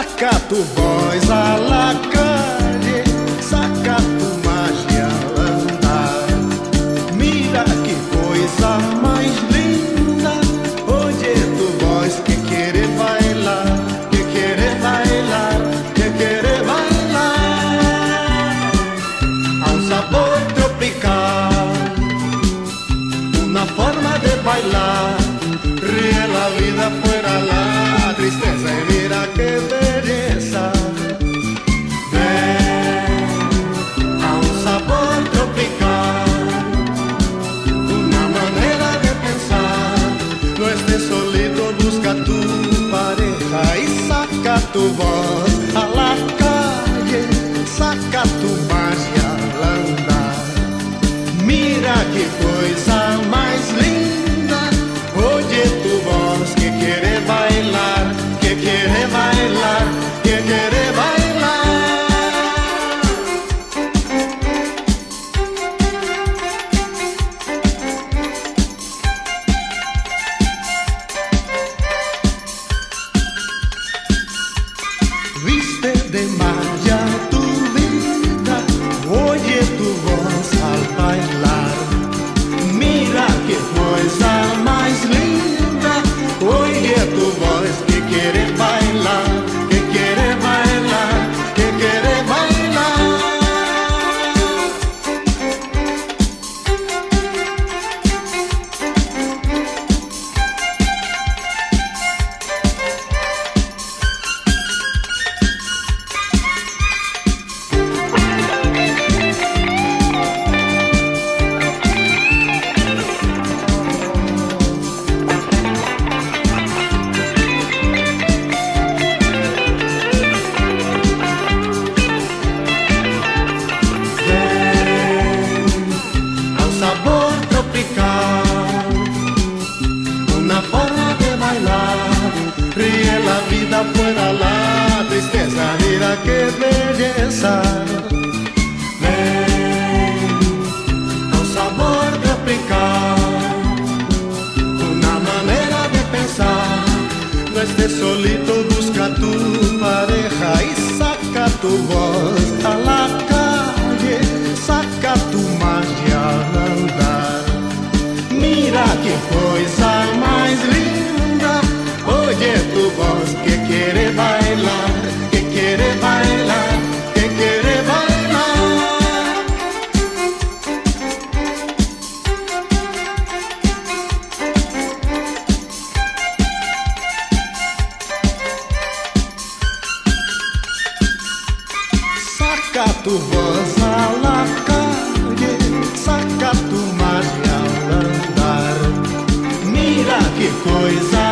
saca tu voz a la calle, saca tu magia al andar. Mira que coisa mais linda, oye tu voz que quiere bailar, que quiere bailar, que quiere bailar. A un sabor tropical, una forma de bailar, ríe la vida fuera la tristeza y mira qué belleza. Ven a un sabor tropical, una manera de pensar. No estés solito, busca tu pareja y saca tu voz a la calle, saca tu magia al andar. Mira qué coisa mais linda, oye tu voz que quiere bailar, que quiere bailar, que quiere bailar. Viste de magia tu vida, oye tu voz al bailar. Mira qué coisa mais linda, oye tu voz que quiere bailar, que quiere bailar, que quiere bailar. Sabor tropical, una forma de bailar, ríe la vida fuera la tristeza, mira qué belleza. Ven a un sabor tropical, una manera de pensar. No estés solito, busca tu pareja y saca tu voz a la calle, saca tu magia al andar. Mira qué coisa mais linda, oye tu voz que quiere bailar, que quiere bailar, que quiere bailar. Saca tu voz a la calle, saca tu magia al andar. Mira qué coisa